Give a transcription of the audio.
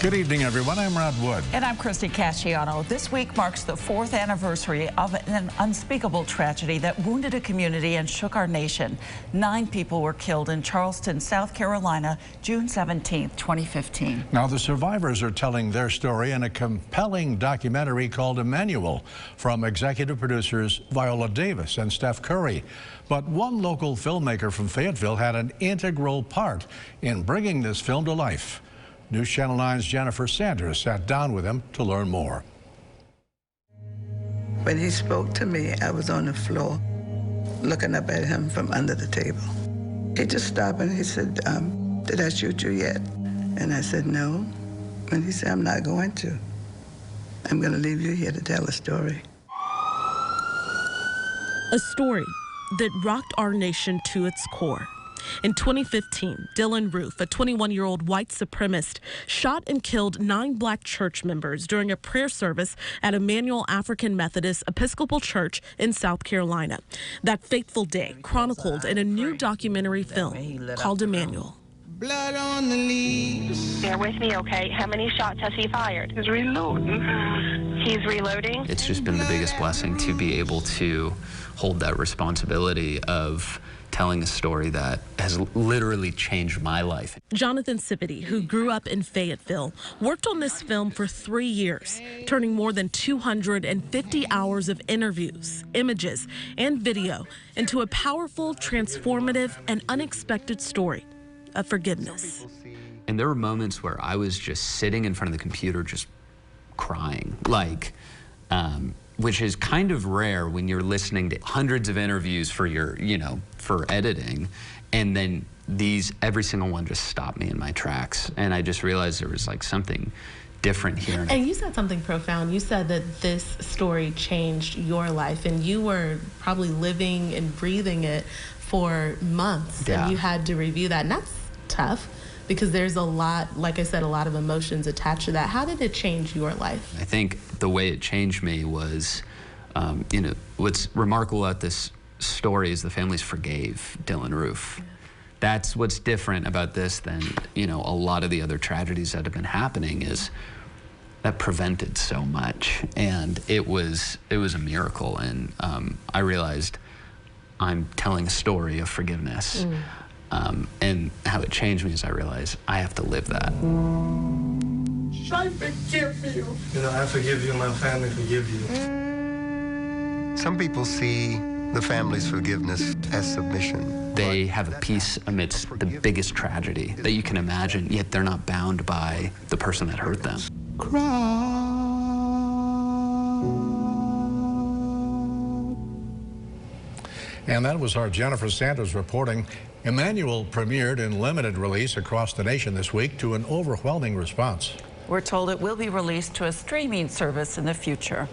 Good evening, everyone. I'm Rod Wood. And I'm Christy Casciano. This week marks the 4th anniversary of an unspeakable tragedy that wounded a community and shook our nation. 9 people were killed in Charleston, South Carolina, June 17, 2015. Now, the survivors are telling their story in a compelling documentary called Emanuel from executive producers Viola and Steph. But one local filmmaker from Fayetteville had an integral part in bringing this film to life. News Channel 9's Jennifer Sanders sat down with him to learn more. When he spoke to me, I was on the floor looking up at him from under the table. He just stopped and he said, did I shoot you yet? And I said, no. And he said, I'm not going to. I'm going to leave you here to tell a story. A story that rocked our nation to its core. In 2015, Dylan Roof, a 21-year-old white supremacist, shot and killed 9 black church members during a prayer service at Emanuel African Methodist Episcopal Church in South Carolina. That fateful day chronicled in a new documentary film called Emanuel. Blood on the leaves. Bear with me, okay? How many shots has he fired? He's reloading. He's reloading? It's just been the biggest blessing to be able to hold that responsibility of telling a story that has literally changed my life. Jonathan Cipiti, who grew up in Fayetteville, worked on this film for 3 years, turning more than 250 hours of interviews, images, and video into a powerful, transformative, and unexpected story of forgiveness. And there were moments where I was just sitting in front of the computer just crying, which is kind of rare when you're listening to hundreds of interviews for your, for editing, and then every single one just stopped me in my tracks, and I just realized there was like something different here. And you said something profound. You said that this story changed your life, and you were probably living and breathing it for months, Yeah. And you had to review that, and that's tough because there's a lot, like I said, a lot of emotions attached to that. How did it change your life? I think the way it changed me was, what's remarkable about this story is the families forgave Dylan Roof. That's what's different about this than, a lot of the other tragedies that have been happening is that prevented so much. And it was a miracle. And I realized I'm telling a story of forgiveness. And how it changed me is I realized I have to live that. I forgive you. I forgive you, my family forgive you. Some people see the family's forgiveness as submission. They have a peace amidst the biggest tragedy that you can imagine, yet they're not bound by the person that hurt them. And that was our Jennifer Sanders reporting. Emanuel premiered in limited release across the nation this week to an overwhelming response. We're told it will be released to a streaming service in the future.